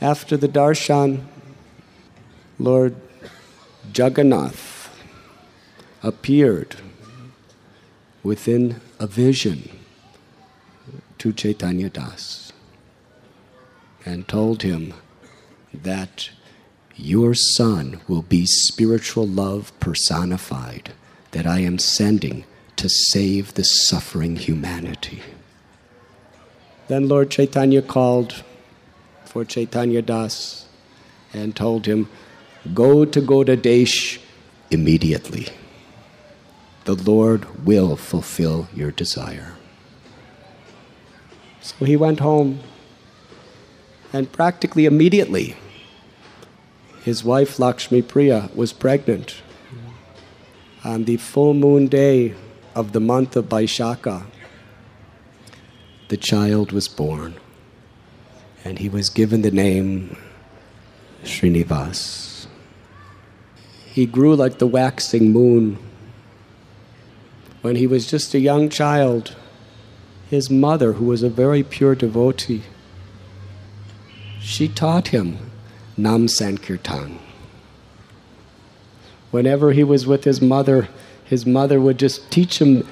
After the darshan, Lord Jagannath appeared within a vision to Chaitanya Das and told him that your son will be spiritual love personified that I am sending to save the suffering humanity. Then Lord Chaitanya called for Chaitanya Das and told him, go to Goda Desh immediately. The Lord will fulfill your desire. So he went home, and practically immediately, his wife Lakshmi Priya was pregnant. On the full moon day of the month of Vaishakha, the child was born, and he was given the name Srinivas. He grew like the waxing moon. When he was just a young child, his mother, who was a very pure devotee, she taught him Nama-Sankirtan. Whenever he was with his mother would just teach him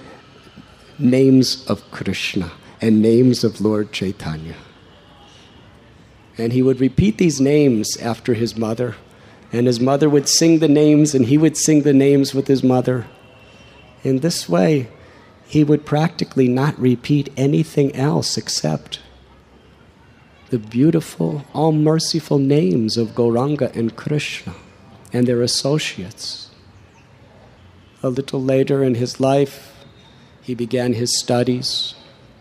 names of Krishna and names of Lord Chaitanya. And he would repeat these names after his mother, and his mother would sing the names, and he would sing the names with his mother. In this way, he would practically not repeat anything else except the beautiful, all-merciful names of Gauranga and Krishna and their associates. A little later in his life, he began his studies.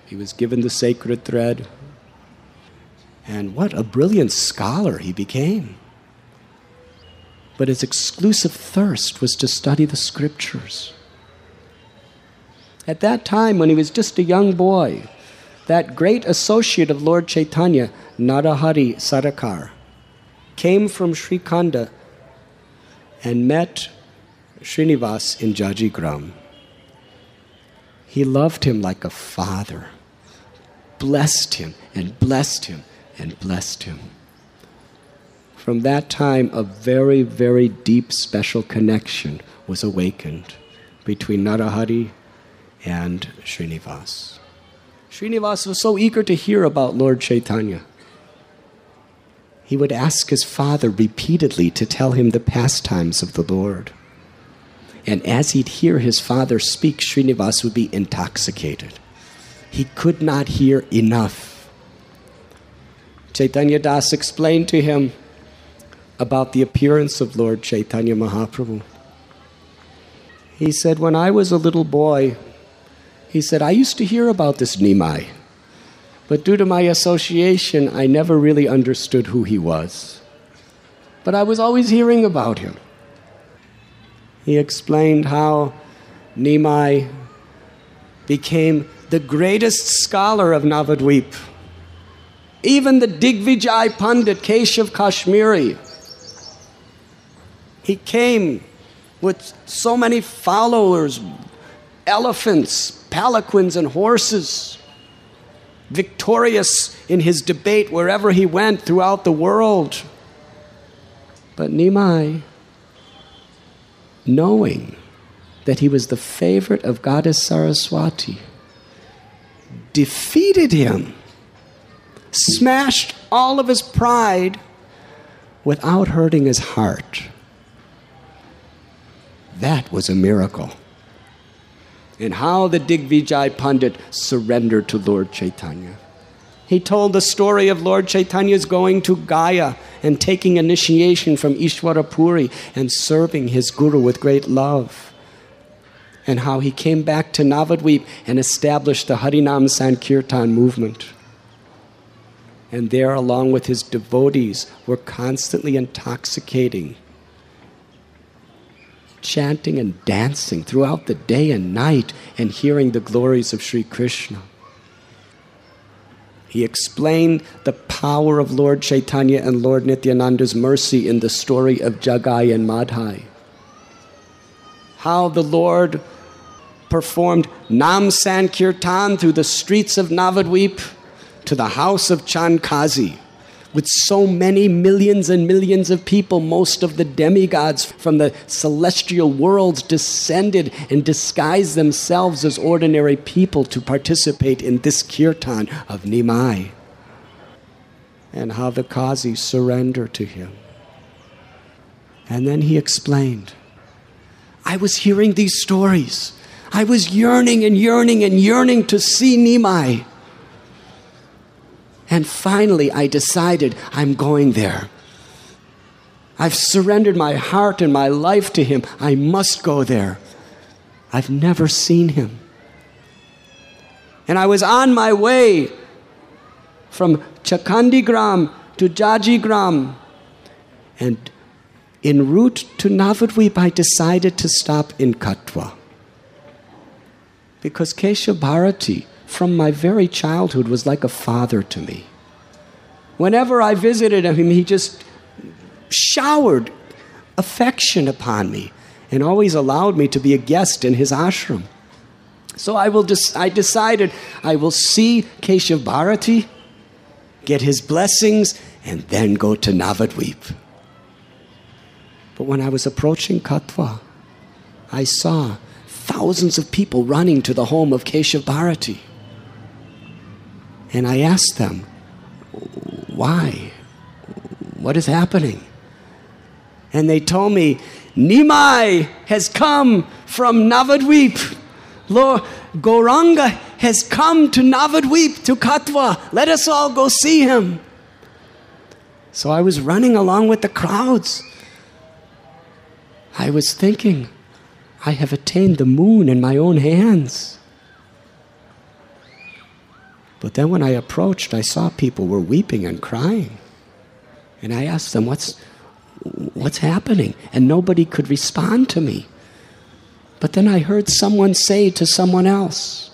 He was given the sacred thread. And what a brilliant scholar he became. But his exclusive thirst was to study the scriptures. At that time, when he was just a young boy, that great associate of Lord Chaitanya, Narahari Sarakar, came from Srikhanda and met Srinivas in Jajigram. He loved him like a father, blessed him and blessed him and blessed him. From that time, a very, very deep, special connection was awakened between Narahari and Srinivas. Srinivas was so eager to hear about Lord Chaitanya. He would ask his father repeatedly to tell him the pastimes of the Lord. And as he'd hear his father speak, Srinivas would be intoxicated. He could not hear enough. Chaitanya Das explained to him about the appearance of Lord Caitanya Mahaprabhu. He said, when I was a little boy, he said, I used to hear about this Nimai, but due to my association, I never really understood who he was. But I was always hearing about him. He explained how Nimai became the greatest scholar of Navadvip. Even the Digvijay Pandit Keshav Kasmiri, he came with so many followers, elephants, palanquins, and horses, victorious in his debate wherever he went throughout the world. But Nimai, knowing that he was the favorite of Goddess Saraswati, defeated him, smashed all of his pride without hurting his heart. That was a miracle. And how the Digvijay Pandit surrendered to Lord Chaitanya. He told the story of Lord Chaitanya's going to Gaya and taking initiation from Iswara Puri and serving his guru with great love. And how he came back to Navadvip and established the Harinam-sankirtan movement. And there, along with his devotees, were constantly intoxicating, chanting and dancing throughout the day and night and hearing the glories of Sri Krsna. He explained the power of Lord Caitanya and Lord Nityananda's mercy in the story of Jagai and Madhai. How the Lord performed Nama-Sankirtan through the streets of Navadvip to the house of Chand Kaji, with so many millions and millions of people, most of the demigods from the celestial worlds descended and disguised themselves as ordinary people to participate in this kirtan of Nimai. And how the Qazi surrendered to him. And then he explained, I was hearing these stories. I was yearning and yearning and yearning to see Nimai. And finally, I decided I'm going there. I've surrendered my heart and my life to him. I must go there. I've never seen him. And I was on my way from Cakhandi Gram to Jajigram. And en route to Navadvip, I decided to stop in Katwa. Because Keshav Bharati, from my very childhood, was like a father to me. Whenever I visited him, he just showered affection upon me and always allowed me to be a guest in his ashram. So I decided I will see Keshav Bharati, get his blessings, and then go to Navadvip. But when I was approaching Katwa, I saw thousands of people running to the home of Keshav Bharati. And I asked them, why? What is happening? And they told me, Nimai has come from Navadvip. Lord Gauranga has come to Navadvip, to Katwa. Let us all go see him. So I was running along with the crowds. I was thinking, I have attained the moon in my own hands. But then when I approached, I saw people were weeping and crying. And I asked them, what's happening? And nobody could respond to me. But then I heard someone say to someone else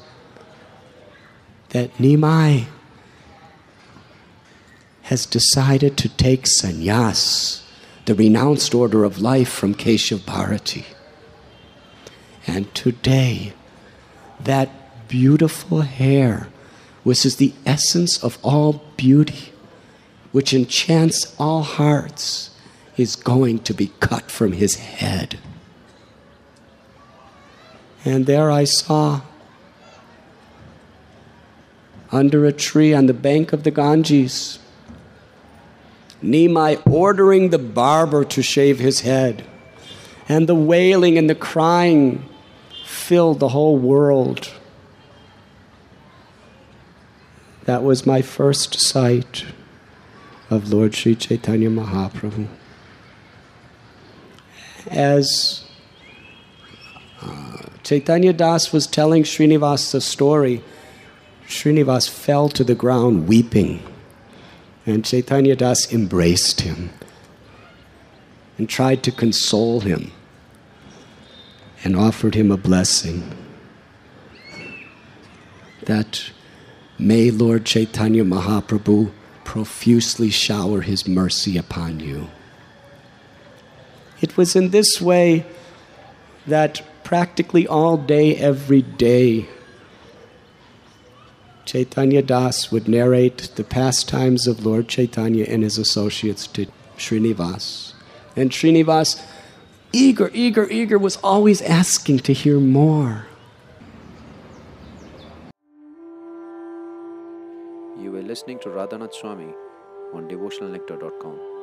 that Nimai has decided to take sannyas, the renounced order of life from Keshav Bharati. And today, that beautiful hair, which is the essence of all beauty, which enchants all hearts, is going to be cut from his head. And there I saw, under a tree on the bank of the Ganges, Nimai ordering the barber to shave his head. And the wailing and the crying filled the whole world. That was my first sight of Lord Sri Caitanya Mahaprabhu. As Chaitanya Das was telling Srinivas the story, Srinivas fell to the ground weeping. And Chaitanya Das embraced him and tried to console him and offered him a blessing that may Lord Caitanya Mahaprabhu profusely shower his mercy upon you. It was in this way that practically all day, every day, Chaitanya Das would narrate the pastimes of Lord Caitanya and his associates to Srinivas. And Srinivas, eager, was always asking to hear more. You were listening to Radhanath Swami on devotionalnectar.com.